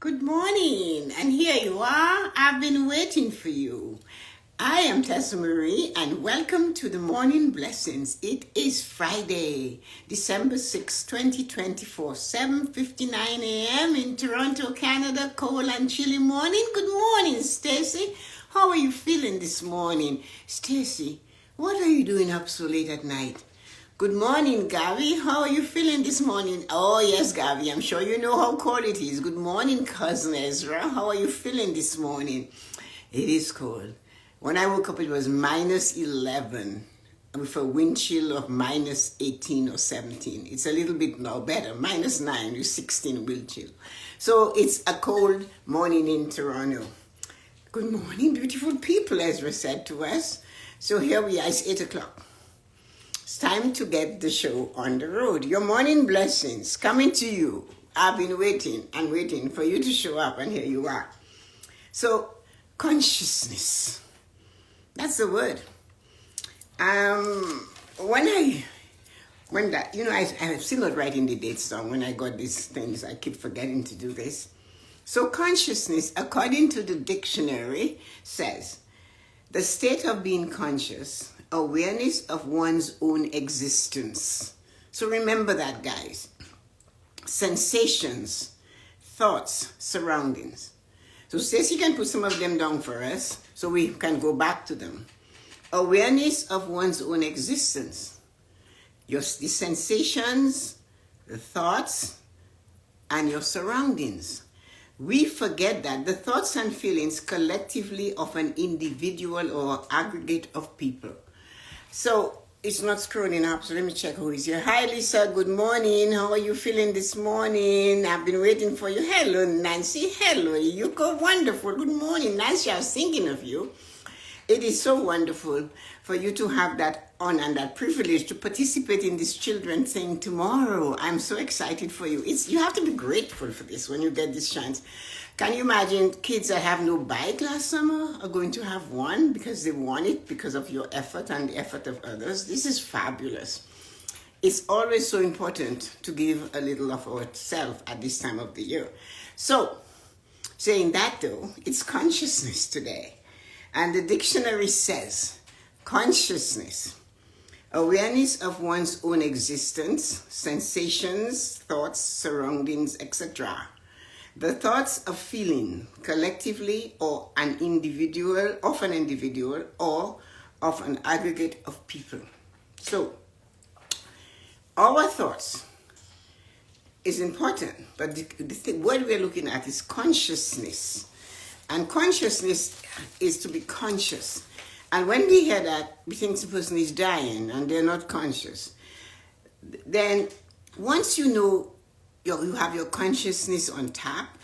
Good morning, and here you are. I've been waiting for you. I am Tessa-Marie, and welcome to the Morning Blessings. It is Friday, December 6, 2024, 7:59 a.m. in Toronto, Canada. Cold and chilly morning. Good morning, Stacy. How are you feeling this morning? Stacy, what are you doing up so late at night? Good morning, Gavi. How are you feeling this morning? Oh, yes, Gavi. I'm sure you know how cold it is. Good morning, Cousin Ezra. How are you feeling this morning? It is cold. When I woke up, it was minus 11 with a wind chill of minus 18 or 17. It's a little bit now better. Minus 9 with 16 wind chill. So it's a cold morning in Toronto. Good morning, beautiful people, Ezra said to us. So here we are. It's 8 o'clock. It's time to get the show on the road. Your morning blessings coming to you. I've been waiting and waiting for you to show up, and here you are. So, consciousness. That's the word. I still not writing the dates down when I got these things. I keep forgetting to do this. So, consciousness, according to the dictionary, says the state of being conscious, awareness of one's own existence. So remember that, guys. Sensations, thoughts, surroundings. So Stacey can put some of them down for us so we can go back to them. Awareness of one's own existence. The sensations, the thoughts, and your surroundings. We forget that the thoughts and feelings collectively of an individual or aggregate of people. So it's not scrolling up, so let me check who is here. Hi, Lisa. Good morning. How are you feeling this morning? I've been waiting for you. Hello, Nancy. Hello, Yuko. Wonderful. Good morning, Nancy. I was thinking of you. It is so wonderful for you to have that honor and that privilege to participate in this children thing tomorrow. I'm so excited for you. You have to be grateful for this when you get this chance. Can you imagine kids that have no bike last summer are going to have one because they want it because of your effort and the effort of others? This is fabulous. It's always so important to give a little of ourselves at this time of the year. So, saying that though, it's consciousness today. And the dictionary says, consciousness, awareness of one's own existence, sensations, thoughts, surroundings, etc. The thoughts of feeling collectively or of an individual or of an aggregate of people. So, our thoughts is important, but the word we're looking at is consciousness. And consciousness is to be conscious. And when we hear that, we think the person is dying and they're not conscious. Then once you know you have your consciousness on tap,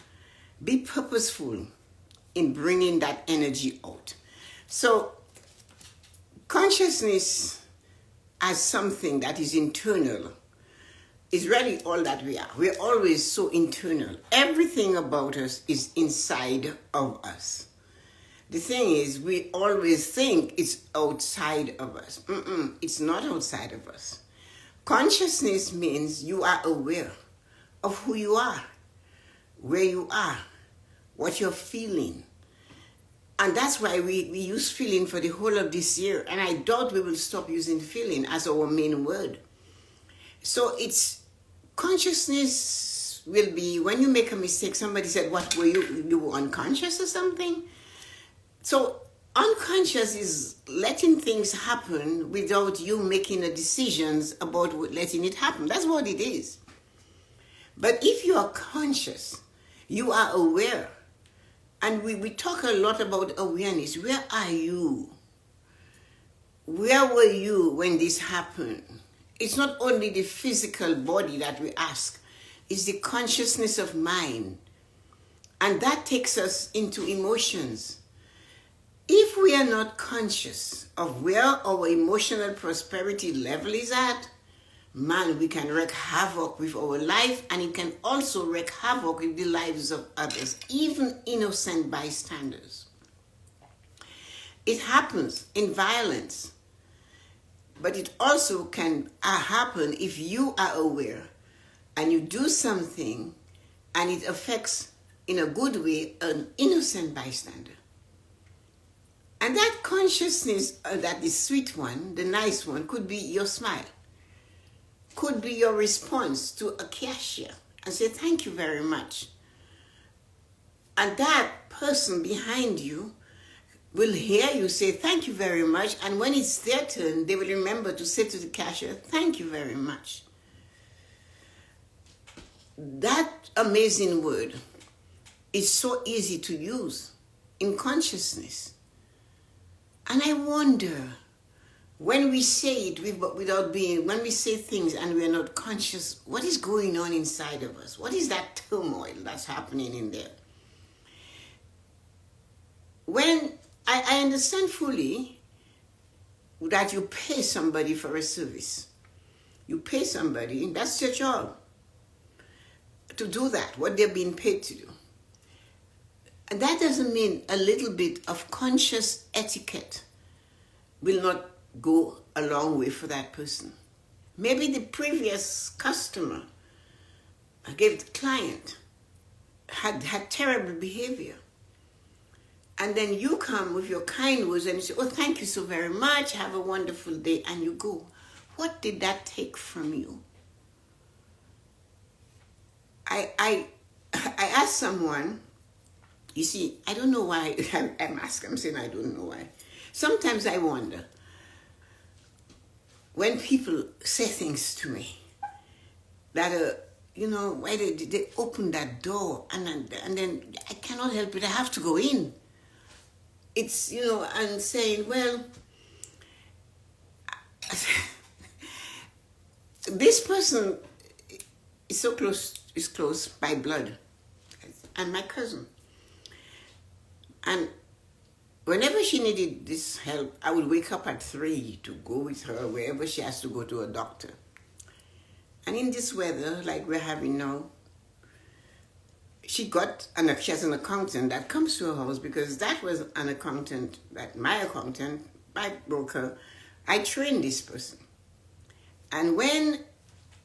be purposeful in bringing that energy out. So consciousness as something that is internal is really all that we are. We're always so internal. Everything about us is inside of us. The thing is, we always think it's outside of us. It's not outside of us. Consciousness means you are aware of who you are, where you are, what you're feeling. And that's why we use feeling for the whole of this year. And I doubt we will stop using feeling as our main word. So it's consciousness will be when you make a mistake. Somebody said, "What were you were unconscious or something?" So unconscious is letting things happen without you making a decisions about letting it happen. That's what it is. But if you are conscious, you are aware. And we talk a lot about awareness. Where are you? Where were you when this happened? It's not only the physical body that we ask, it's the consciousness of mind. And that takes us into emotions. If we are not conscious of where our emotional prosperity level is at, man, we can wreak havoc with our life, and it can also wreak havoc with the lives of others, even innocent bystanders. It happens in violence. But it also can happen if you are aware and you do something and it affects in a good way, an innocent bystander. And that consciousness, that the sweet one, the nice one, could be your smile, could be your response to a cashier and say, thank you very much. And that person behind you will hear you say, thank you very much. And when it's their turn, they will remember to say to the cashier, thank you very much. That amazing word is so easy to use in consciousness. And I wonder, when we say it when we say things and we're not conscious, what is going on inside of us? What is that turmoil that's happening in there? When I understand fully that you pay somebody for a service. You pay somebody, that's your job, to do that, what they're being paid to do. And that doesn't mean a little bit of conscious etiquette will not go a long way for that person. Maybe the previous customer, the client, had terrible behavior. And then you come with your kind words and you say, oh, thank you so very much, have a wonderful day, and you go. What did that take from you? I asked someone, you see, I don't know why, I'm saying I don't know why. Sometimes I wonder, when people say things to me that, why they open that door and then I cannot help it, I have to go in. It's, and saying, well, this person is close by blood, and my cousin. And whenever she needed this help, I would wake up at 3 to go with her wherever she has to go to a doctor. And in this weather, like we're having now, she has an accountant that comes to her house, because that was an accountant, my broker, I trained this person. And when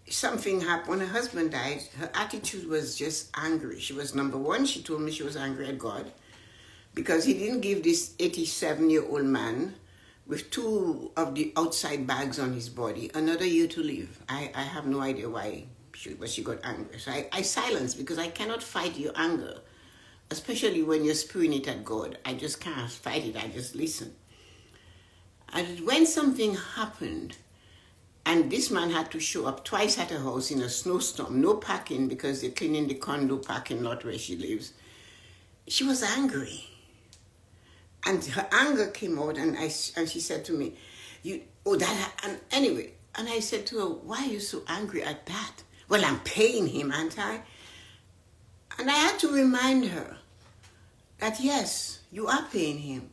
something happened, when her husband died, her attitude was just angry. She was, number one, she told me she was angry at God because he didn't give this 87-year-old man with 2 of the outside bags on his body another year to live. I have no idea why. But she got angry. So I silenced, because I cannot fight your anger, especially when you're spewing it at God. I just can't fight it. I just listen. And when something happened, and this man had to show up twice at her house in a snowstorm, no parking because they're cleaning the condo parking lot where she lives, she was angry. And her anger came out, and she said to me, anyway. And I said to her, why are you so angry at that? Well, I'm paying him, aren't I? And I had to remind her that, yes, you are paying him.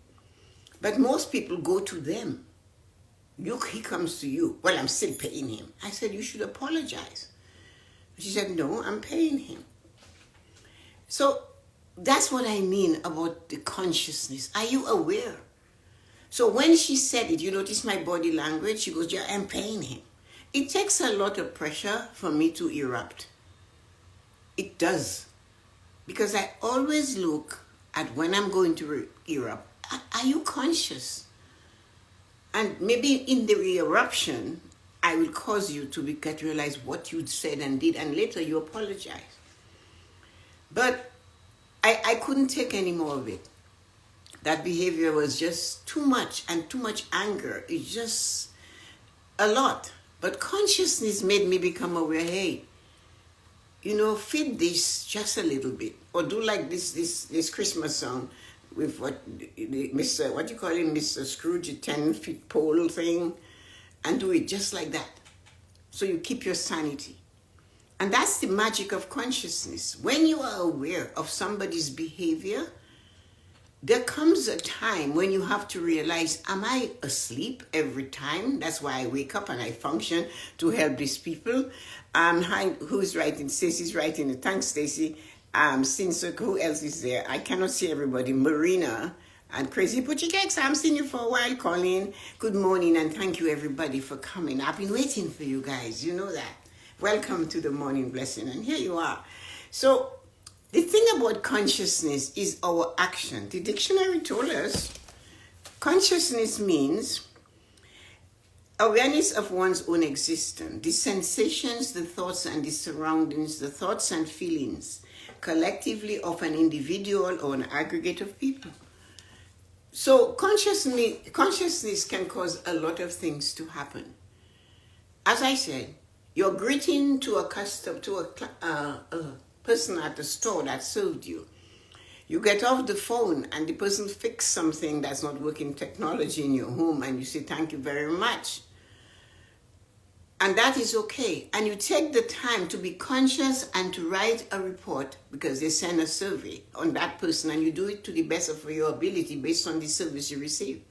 But most people go to them. He comes to you. Well, I'm still paying him. I said, you should apologize. She said, no, I'm paying him. So that's what I mean about the consciousness. Are you aware? So when she said it, you notice my body language? She goes, yeah, I'm paying him. It takes a lot of pressure for me to erupt. It does. Because I always look at when I'm going to erupt. Are you conscious? And maybe in the eruption, I will cause you to realize what you said and did, and later you apologize. But I couldn't take any more of it. That behavior was just too much, and too much anger. It's just a lot. But consciousness made me become aware, hey, feed this just a little bit. Or do like this Christmas song with what you call him, Mr. Scrooge, 10-foot pole thing, and do it just like that. So you keep your sanity. And that's the magic of consciousness. When you are aware of somebody's behavior, there comes a time when you have to realize, am I asleep every time? That's why I wake up and I function to help these people. Who's writing? Stacey's writing. Thanks, Stacey. Sinsuk, who else is there? I cannot see everybody. Marina and Crazy Putty Cakes. I haven't seen you for a while, Colleen. Good morning, and thank you, everybody, for coming. I've been waiting for you guys. You know that. Welcome to the Morning Blessing. And here you are. So The thing about consciousness is our action. The dictionary told us consciousness means awareness of one's own existence, the sensations, the thoughts, and the surroundings, the thoughts and feelings, collectively of an individual or an aggregate of people. So consciousness can cause a lot of things to happen. As I said, your greeting to a person at the store that served you. You get off the phone and the person fixed something that's not working, technology in your home, and you say thank you very much. And that is okay. And you take the time to be conscious and to write a report because they send a survey on that person, and you do it to the best of your ability based on the service you receive.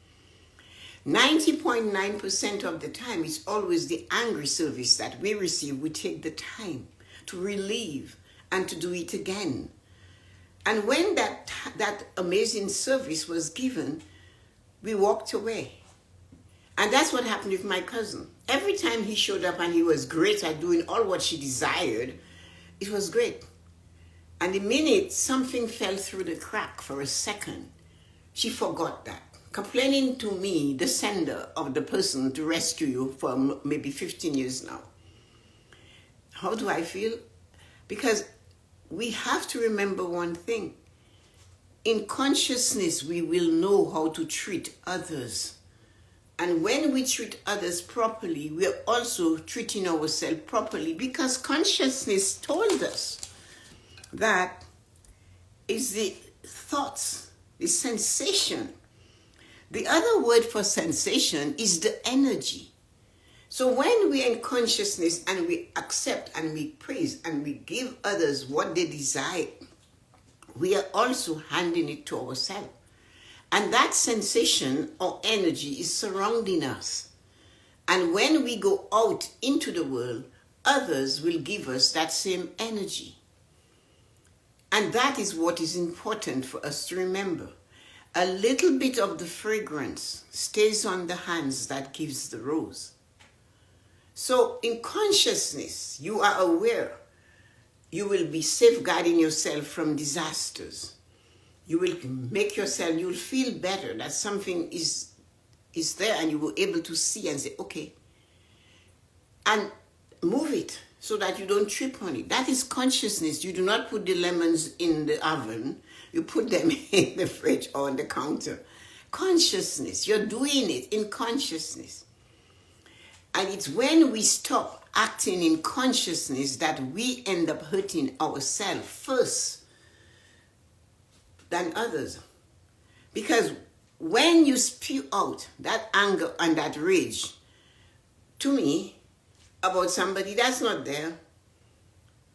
90.9% of the time, it's always the angry service that we receive. We take the time to relieve and to do it again. And when that amazing service was given, we walked away. And that's what happened with my cousin. Every time he showed up and he was great at doing all what she desired, it was great. And the minute something fell through the crack for a second, she forgot that. Complaining to me, the sender of the person to rescue you for maybe 15 years now. How do I feel? Because we have to remember one thing. In consciousness, we will know how to treat others. And when we treat others properly, we are also treating ourselves properly, because consciousness told us that is the thoughts, the sensation. The other word for sensation is the energy. So when we are in consciousness and we accept and we praise and we give others what they desire, we are also handing it to ourselves. And that sensation or energy is surrounding us. And when we go out into the world, others will give us that same energy. And that is what is important for us to remember. A little bit of the fragrance stays on the hands that gives the rose. So in consciousness, you are aware. You will be safeguarding yourself from disasters. You will make yourself, you'll feel better that something is there, and you will be able to see and say, okay. And move it so that you don't trip on it. That is consciousness. You do not put the lemons in the oven. You put them in the fridge or on the counter. Consciousness. You're doing it in consciousness. And it's when we stop acting in consciousness that we end up hurting ourselves first than others. Because when you spew out that anger and that rage to me about somebody that's not there,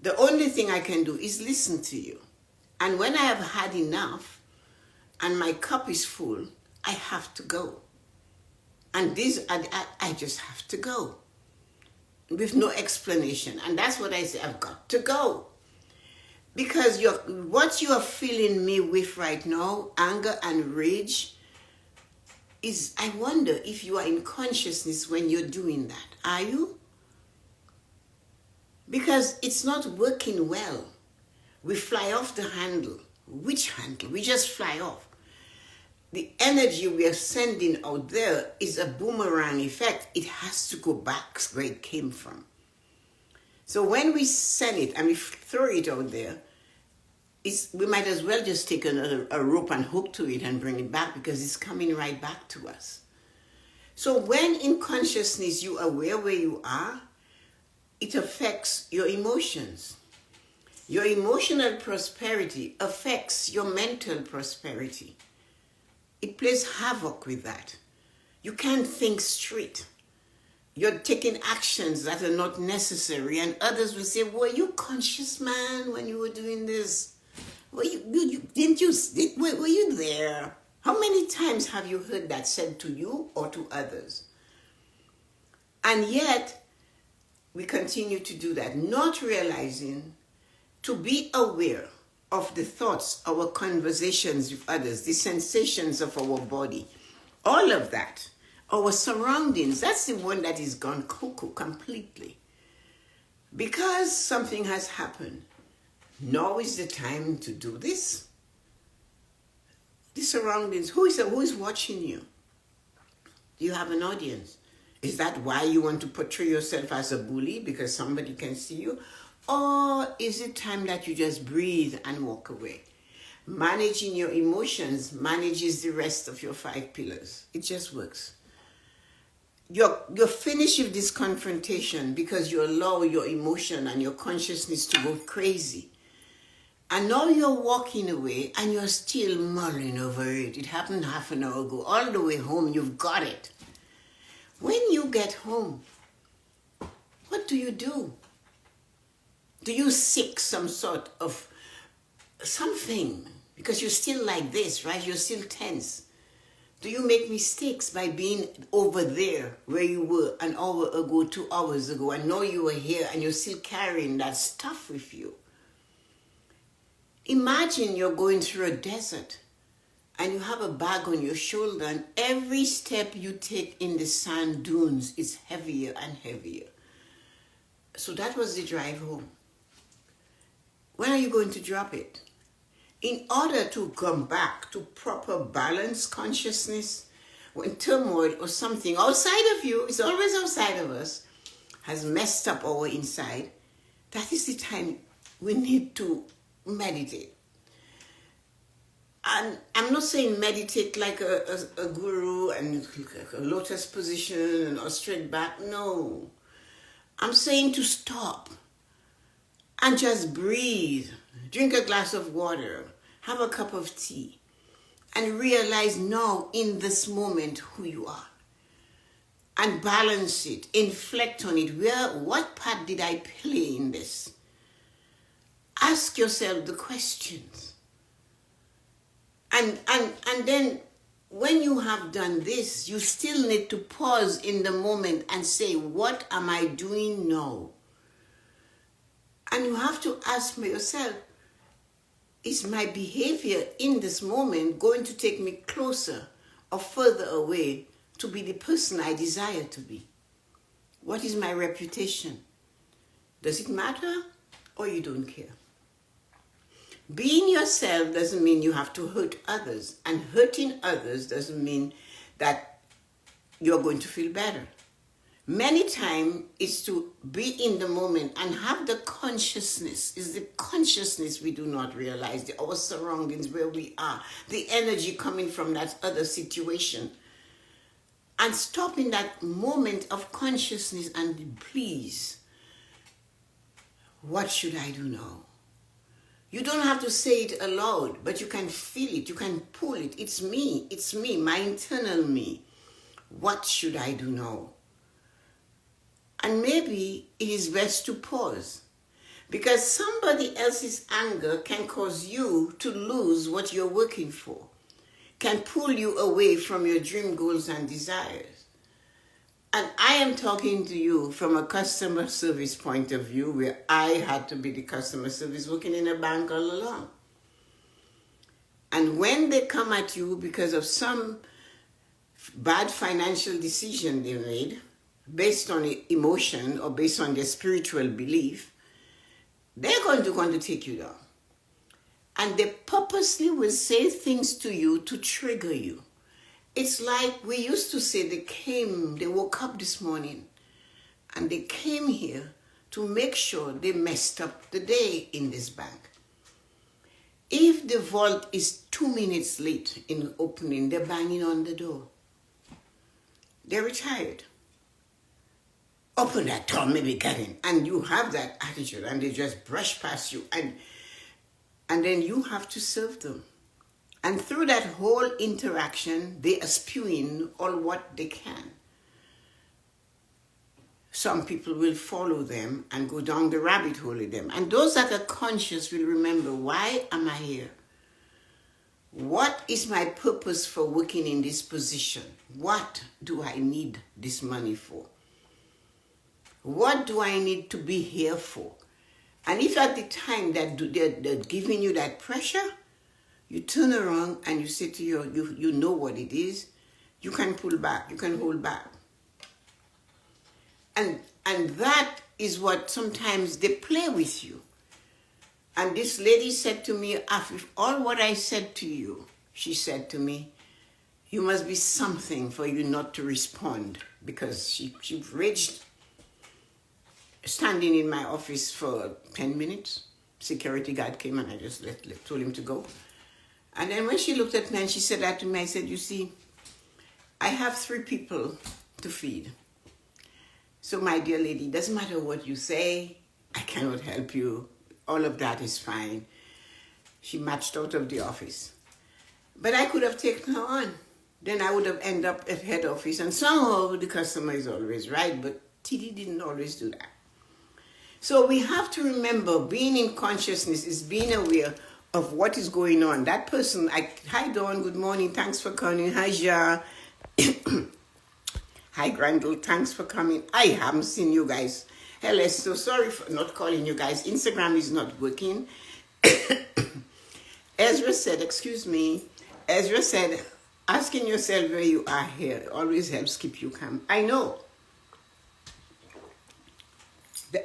the only thing I can do is listen to you. And when I have had enough and my cup is full, I have to go. And I just have to go with no explanation. And that's what I say, I've got to go. Because what you are filling me with right now, anger and rage, is, I wonder if you are in consciousness when you're doing that. Are you? Because it's not working well. We fly off the handle. Which handle? We just fly off. The energy we are sending out there is a boomerang effect. It has to go back where it came from. So when we send it and we throw it out there, we might as well just take a rope and hook to it and bring it back, because it's coming right back to us. So when in consciousness you are aware where you are, it affects your emotions. Your emotional prosperity affects your mental prosperity. It plays havoc with that. You can't think straight. You're taking actions that are not necessary, and others will say, were you conscious, man, when you were doing this? Were you there? How many times have you heard that said to you or to others? And yet, we continue to do that, not realizing to be aware of the thoughts, our conversations with others, the sensations of our body, all of that, our surroundings. That's the one that is gone cuckoo completely. Because something has happened, Now is the time to do this. The surroundings, who is watching you? Do you have an audience? Is that why you want to portray yourself as a bully because somebody can see you? Or is it time that you just breathe and walk away? Managing your emotions manages the rest of your 5 pillars. It just works. You're finished with this confrontation because you allow your emotion and your consciousness to go crazy. And now you're walking away and you're still mulling over it. It happened half an hour ago. All the way home, you've got it. When you get home, what do? Do you seek some sort of something? Because you're still like this, right? You're still tense. Do you make mistakes by being over there where you were an hour ago, 2 hours ago, and now you are here and you're still carrying that stuff with you? Imagine you're going through a desert and you have a bag on your shoulder, and every step you take in the sand dunes is heavier and heavier. So that was the drive home. When are you going to drop it? In order to come back to proper balance consciousness, when turmoil or something outside of you, it's always outside of us, has messed up our inside, that is the time we need to meditate. And I'm not saying meditate like a guru and a lotus position or straight back. No. I'm saying to stop and just breathe. Drink a glass of water. Have a cup of tea. And realize now in this moment who you are. And balance it. Inflect on it. What part did I play in this? Ask yourself the questions. And then when you have done this, you still need to pause in the moment and say, what am I doing now? And you have to ask yourself, is my behavior in this moment going to take me closer or further away to be the person I desire to be? What is my reputation? Does it matter or you don't care? Being yourself doesn't mean you have to hurt others. And hurting others doesn't mean that you're going to feel better. Many times it's to be in the moment and have the consciousness. It's the consciousness we do not realize, our surroundings, where we are, the energy coming from that other situation. And stop in that moment of consciousness and please, what should I do now? You don't have to say it aloud, but you can feel it, you can pull it. It's me, my internal me. What should I do now? And maybe it is best to pause, because somebody else's anger can cause you to lose what you're working for, can pull you away from your dream goals and desires. And I am talking to you from a customer service point of view, where I had to be the customer service working in a bank all along. And when they come at you because of some bad financial decision they made, based on emotion or based on their spiritual belief, they're going to take you down. And they purposely will say things to you to trigger you. It's like we used to say they woke up this morning and they came here to make sure they messed up the day in this bank. If the vault is 2 minutes late in opening, they're banging on the door. They're retired. Open that door, maybe get in. And you have that attitude and they just brush past you and then you have to serve them. And through that whole interaction, they are spewing all what they can. Some people will follow them and go down the rabbit hole with them. And those that are conscious will remember, why am I here? What is my purpose for working in this position? What do I need this money for? What do I need to be here for? And if at the time that they're giving you that pressure, you turn around and you say to you know what it is, you can pull back, you can hold back. And that is what sometimes they play with you. And this lady said to me, after all what I said to you, she said to me, you must be something for you not to respond. Because she raged, standing in my office for 10 minutes. Security guard came and I just told him to go. And then when she looked at me and she said that to me, I said, you see, I have 3 people to feed. So my dear lady, doesn't matter what you say, I cannot help you. All of that is fine. She marched out of the office. But I could have taken her on. Then I would have ended up at head office, and somehow the customer is always right, but TD didn't always do that. So we have to remember, being in consciousness is being aware of what is going on. That person, hi Dawn, good morning, thanks for coming. Hi Ja. Hi Grandel, thanks for coming. I haven't seen you guys. Hello, so sorry for not calling you guys. Instagram is not working. Ezra said, asking yourself where you are here always helps keep you calm. I know.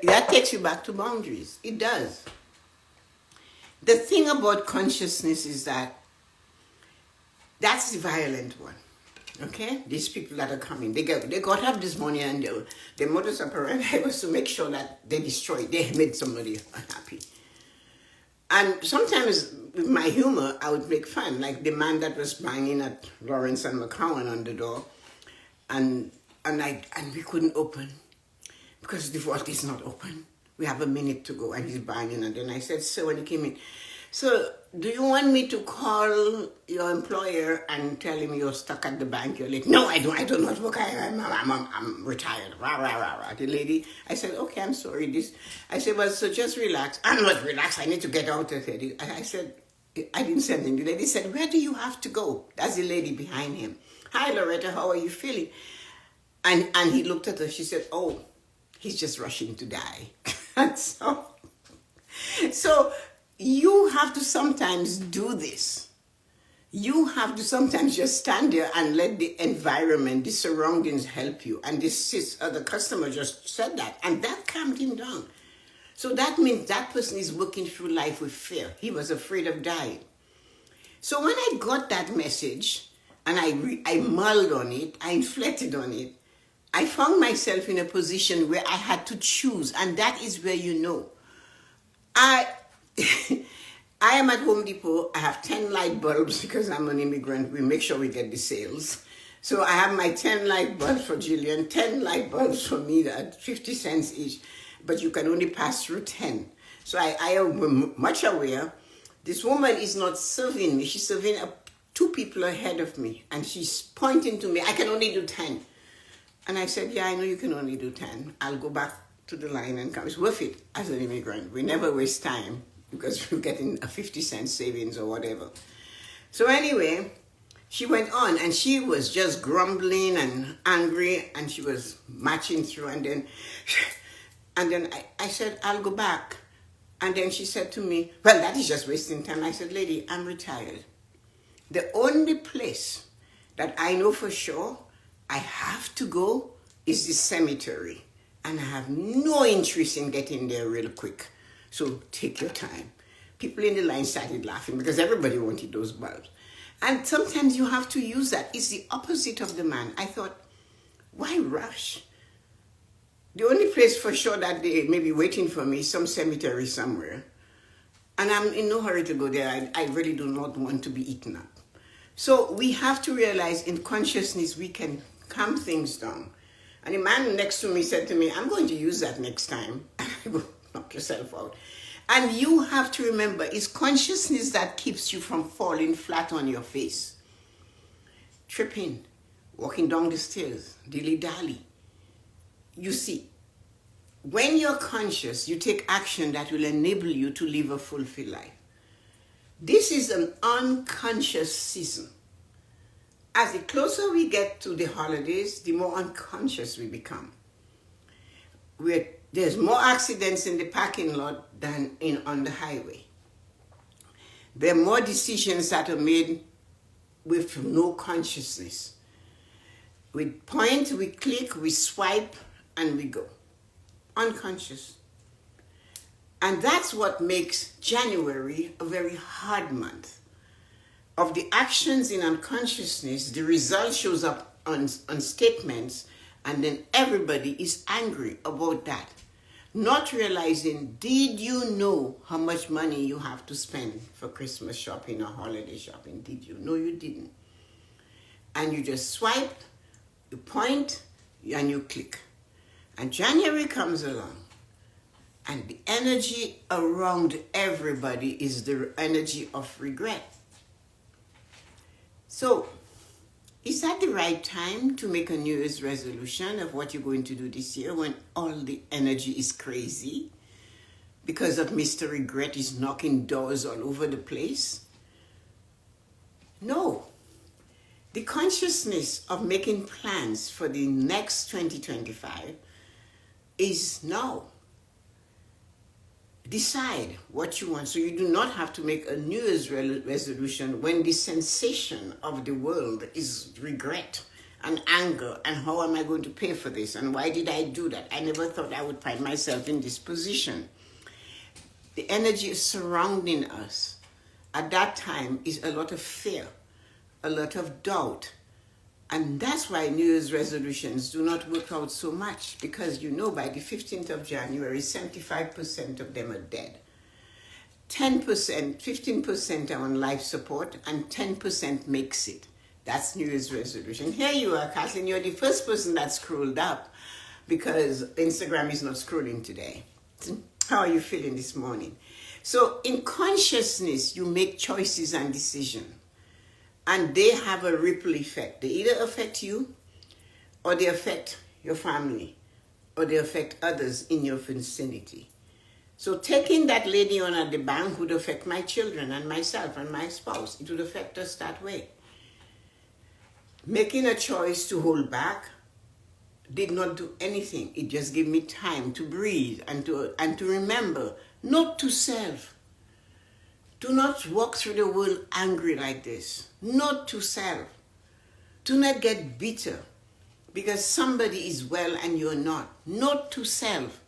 That takes you back to boundaries. It does. The thing about consciousness is that that's the violent one. Okay? These people that are coming, they got up this morning and their modus operandi was to make sure that they made somebody unhappy. And sometimes with my humor, I would make fun, like the man that was banging at Lawrence and McCowan on the door, and we couldn't open because the vault is not open. We have a minute to go, and he's banging. And then I said, so when he came in, so do you want me to call your employer and tell him you're stuck at the bank? You're like, no, I don't not work. I'm retired. Rah, rah, rah, rah. The lady, I said, okay, I'm sorry. I said, well, so just relax. I'm not relaxed. I need to get out of here. I said, I didn't say anything. The lady said, where do you have to go? That's the lady behind him. Hi, Loretta, how are you feeling? And he looked at her. She said, oh, he's just rushing to die. And so you have to sometimes do this. You have to sometimes just stand there and let the environment, the surroundings help you. And the customer just said that, and that calmed him down. So that means that person is working through life with fear. He was afraid of dying. So when I got that message, and I mulled on it, I reflected on it, I found myself in a position where I had to choose, and that is where you know. I am at Home Depot. I have 10 light bulbs because I'm an immigrant. We make sure we get the sales. So I have my 10 light bulbs for Jillian, 10 light bulbs for me at 50 cents each, but you can only pass through 10. So I am much aware. This woman is not serving me. She's serving 2 people ahead of me, and she's pointing to me. I can only do 10. And I said, yeah, I know you can only do 10. I'll go back to the line and come. It's worth it as an immigrant. We never waste time because we're getting a 50 cent savings or whatever. So anyway, she went on and she was just grumbling and angry and she was marching through. And then I said, I'll go back. And then she said to me, well, that is just wasting time. I said, lady, I'm retired. The only place that I know for sure I have to go is the cemetery. And I have no interest in getting there real quick. So take your time. People in the line started laughing because everybody wanted those bulbs. And sometimes you have to use that. It's the opposite of the man. I thought, why rush? The only place for sure that they may be waiting for me is some cemetery somewhere. And I'm in no hurry to go there. I really do not want to be eaten up. So we have to realize in consciousness we can calm things down. And the man next to me said to me, I'm going to use that next time. I go, knock yourself out. And you have to remember, it's consciousness that keeps you from falling flat on your face. Tripping, walking down the stairs, dilly-dally. You see, when you're conscious, you take action that will enable you to live a fulfilled life. This is an unconscious season. As the closer we get to the holidays, the more unconscious we become. There's more accidents in the parking lot than on the highway. There are more decisions that are made with no consciousness. We point, we click, we swipe, and we go. Unconscious. And that's what makes January a very hard month. Of the actions in unconsciousness, the result shows up on statements, and then everybody is angry about that. Not realizing, did you know how much money you have to spend for Christmas shopping or holiday shopping? Did you? No, you didn't. And you just swipe, you point, and you click. And January comes along, and the energy around everybody is the energy of regret. So, is that the right time to make a New Year's resolution of what you're going to do this year when all the energy is crazy? Because of Mr. Regret is knocking doors all over the place? No. The consciousness of making plans for the next 2025 is now. Decide what you want, so you do not have to make a New Year's resolution when the sensation of the world is regret and anger and how am I going to pay for this and why did I do that? I never thought I would find myself in this position. The energy surrounding us at that time is a lot of fear, a lot of doubt. And that's why New Year's resolutions do not work out so much, because you know by the 15th of January, 75% of them are dead. 10%, 15% are on life support, and 10% makes it. That's New Year's resolution. Here you are, Kathleen, you're the first person that scrolled up because Instagram is not scrolling today. How are you feeling this morning? So in consciousness, you make choices and decisions. And they have a ripple effect. They either affect you, or they affect your family, or they affect others in your vicinity. So taking that lady on at the bank would affect my children and myself and my spouse. It would affect us that way. Making a choice to hold back did not do anything. It just gave me time to breathe and to remember not to self. Do not walk through the world angry like this. Not to self. Do not get bitter because somebody is well and you're not. Not to self.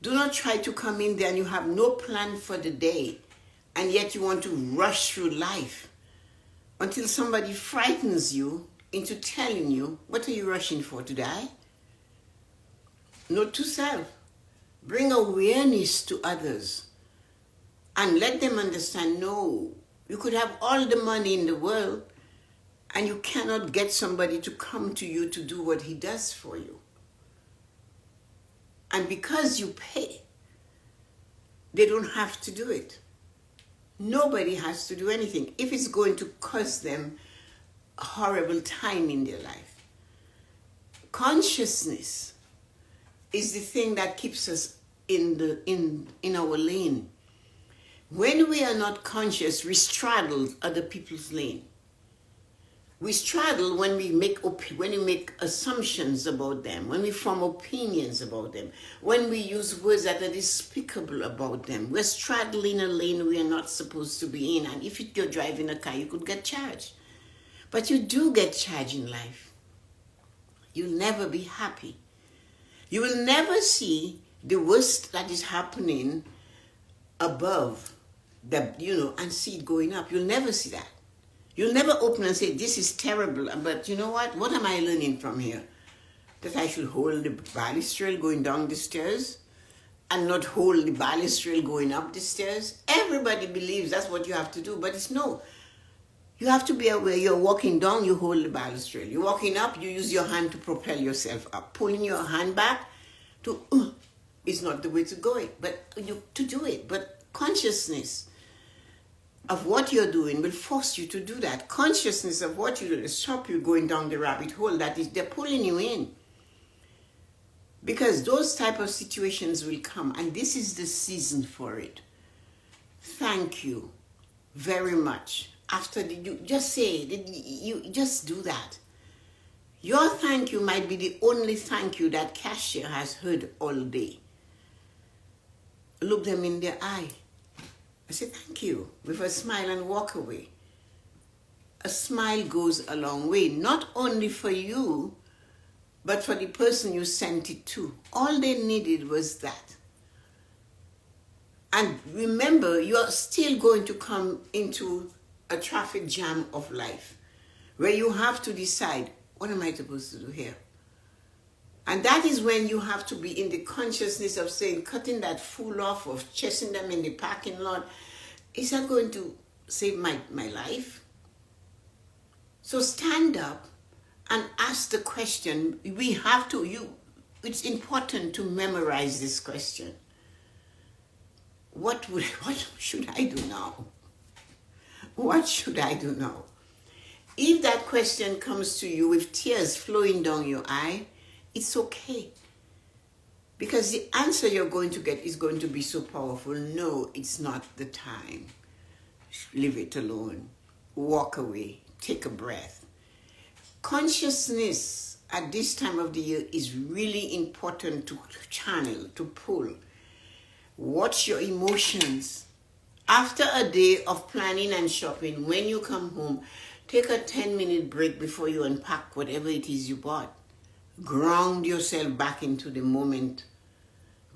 Do not try to come in there and you have no plan for the day and yet you want to rush through life until somebody frightens you into telling you, what are you rushing for, to die? Not to self. Bring awareness to others. And let them understand, no, you could have all the money in the world and you cannot get somebody to come to you to do what he does for you. And because you pay, they don't have to do it. Nobody has to do anything if it's going to cost them a horrible time in their life. Consciousness is the thing that keeps us in our lane. When we are not conscious, we straddle other people's lane. We straddle when we make assumptions about them, when we form opinions about them, when we use words that are despicable about them. We're straddling a lane we are not supposed to be in. And if you're driving a car, you could get charged. But you do get charged in life. You'll never be happy. You will never see the worst that is happening above and see it going up. You'll never see that. You'll never open and say, this is terrible, but you know what? What am I learning from here? That I should hold the balustrade going down the stairs and not hold the balustrade going up the stairs? Everybody believes that's what you have to do, but it's no. You have to be aware you're walking down, you hold the balustrade. You're walking up, you use your hand to propel yourself up. Pulling your hand back is not the way to go, to do it. But consciousness of what you're doing will force you to do that. Consciousness of what you do will stop you going down the rabbit hole. That is, they're pulling you in. Because those type of situations will come, and this is the season for it. Thank you very much. After you just say, you just do that. Your thank you might be the only thank you that cashier has heard all day. Look them in their eye. I say thank you with a smile and walk away. A smile goes a long way, not only for you, but for the person you sent it to. All they needed was that. And remember, you're still going to come into a traffic jam of life where you have to decide, what am I supposed to do here? And that is when you have to be in the consciousness of saying, cutting that fool off, of chasing them in the parking lot, is that going to save my life? So stand up and ask the question. It's important to memorize this question. What should I do now? What should I do now? If that question comes to you with tears flowing down your eye, it's okay. Because the answer you're going to get is going to be so powerful. No, it's not the time. Leave it alone. Walk away. Take a breath. Consciousness at this time of the year is really important to channel, to pull. Watch your emotions. After a day of planning and shopping, when you come home, take a 10-minute break before you unpack whatever it is you bought. Ground yourself back into the moment.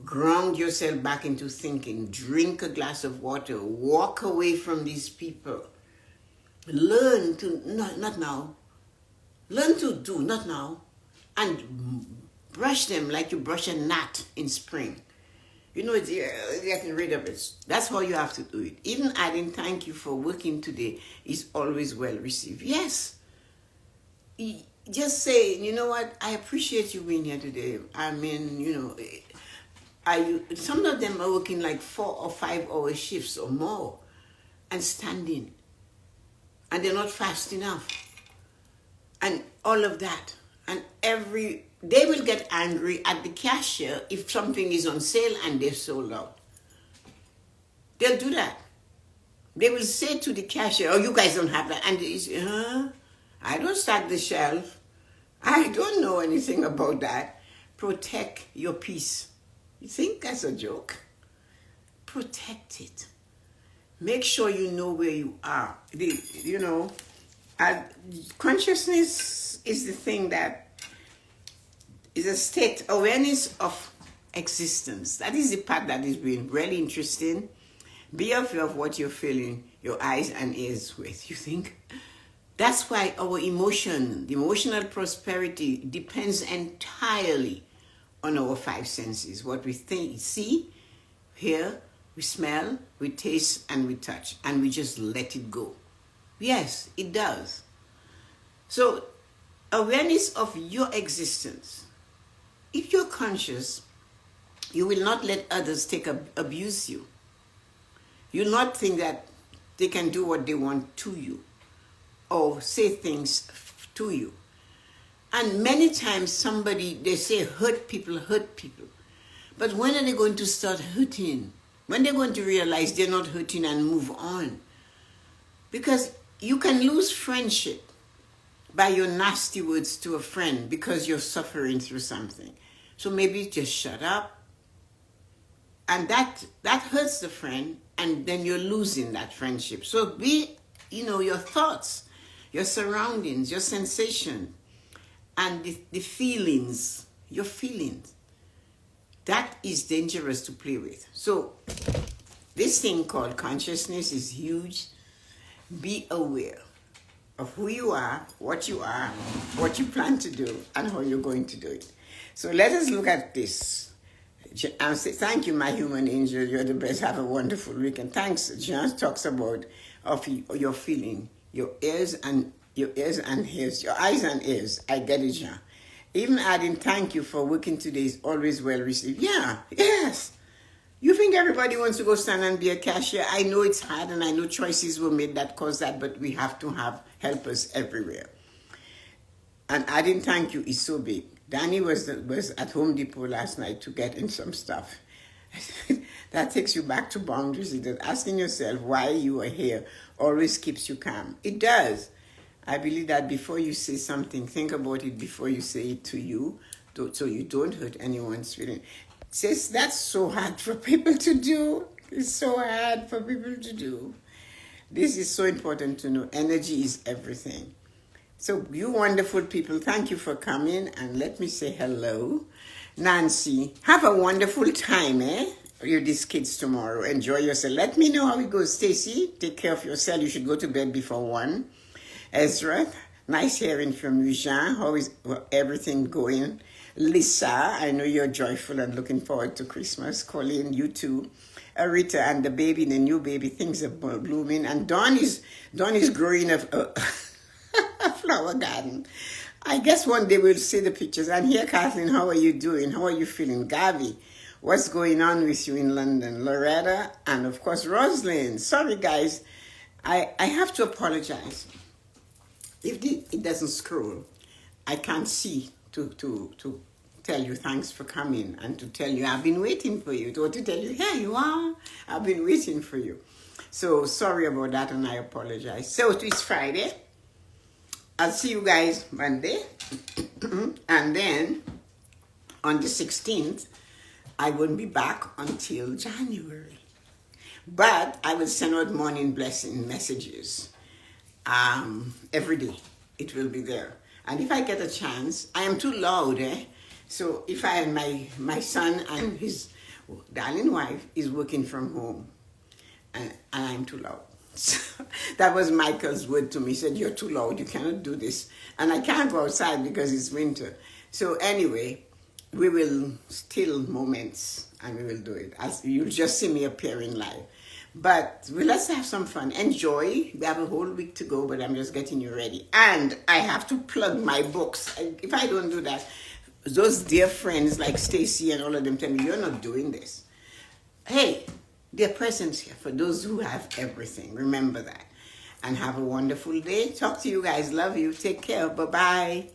Ground yourself back into thinking. Drink a glass of water. Walk away from these people. Learn to, not now. Learn to do, not now. And brush them like you brush a gnat in spring. You know, it's getting rid of it. That's how you have to do it. Even adding thank you for working today is always well received. Yes. Just say, you know what, I appreciate you being here today. I mean, some of them are working like 4 or 5 hour shifts or more and standing. And they're not fast enough. And all of that. And they will get angry at the cashier if something is on sale and they're sold out. They'll do that. They will say to the cashier, oh, you guys don't have that. And they say, I don't stock the shelf. I don't know anything about that. Protect your peace. You think that's a joke? Protect it. Make sure you know where you are. Consciousness is the thing that is a state, awareness of existence. That is the part that is being really interesting. Be aware of what you're feeling your eyes and ears with. You think? That's why our the emotional prosperity depends entirely on our 5 senses. What we think, see, hear, we smell, we taste, and we touch. And we just let it go. Yes, it does. So, awareness of your existence. If you're conscious, you will not let others abuse you. You'll not think that they can do what they want to you or say things to you. And many times they say hurt people. But when are they going to start hurting? When they're going to realize they're not hurting and move on? Because you can lose friendship by your nasty words to a friend because you're suffering through something. So maybe just shut up. And that hurts the friend, and then you're losing that friendship. So your thoughts, your surroundings, your sensation, and the feelings, your feelings, that is dangerous to play with. So this thing called consciousness is huge. Be aware of who you are, what you plan to do, and how you're going to do it. So let us look at this. And say, thank you, my human angel. You're the best. Have a wonderful weekend. Thanks. Jean talks about your feeling, your eyes and ears, your eyes and ears. I get it, Jean. Even adding thank you for working today is always well received. Yeah, yes. You think everybody wants to go stand and be a cashier? I know it's hard, and I know choices were made that cause that, but we have to have helpers everywhere. And adding thank you is so big. Danny was at Home Depot last night to get in some stuff. That takes you back to boundaries. Asking yourself why you are here always keeps you calm. It does. I believe that before you say something, think about it before you say it to you, so you don't hurt anyone's feeling. Says that's so hard for people to do. It's so hard for people to do. This is so important to know. Energy is everything. So you wonderful people, thank you for coming, and let me say hello. Nancy, have a wonderful time, these kids tomorrow. Enjoy yourself. Let me know how it goes. Stacy, take care of yourself. You should go to bed before 1. Ezra, nice hearing from you. Jean, how is everything going? Lisa, I know you're joyful and looking forward to Christmas. Colleen, you too. Rita and the baby, the new baby, things are blooming. And Dawn is growing a flower garden. I guess one day we'll see the pictures. And here, Kathleen, how are you doing? How are you feeling? Gavi, what's going on with you in London? Loretta, and of course, Rosalind. Sorry, guys. I have to apologize. If it doesn't scroll, I can't see to tell you thanks for coming and to tell you I've been waiting for you, to tell you, here you are, I've been waiting for you. So sorry about that, and I apologize. So it's Friday. I'll see you guys Monday. And then on the 16th, I won't be back until January. But I will send out morning blessing messages every day. It will be there. And if I get a chance, I am too loud, So if my son and his darling wife is working from home, and I'm too loud. So that was Michael's word to me. He said, you're too loud, you cannot do this. And I can't go outside because it's winter. So anyway, we will still moments and we will do it. You'll just see me appearing live. But let's have some fun. Enjoy. We have a whole week to go, but I'm just getting you ready. And I have to plug my books. If I don't do that, those dear friends like Stacy and all of them tell me, you're not doing this. Hey, there are presents here for those who have everything. Remember that. And have a wonderful day. Talk to you guys. Love you. Take care. Bye-bye.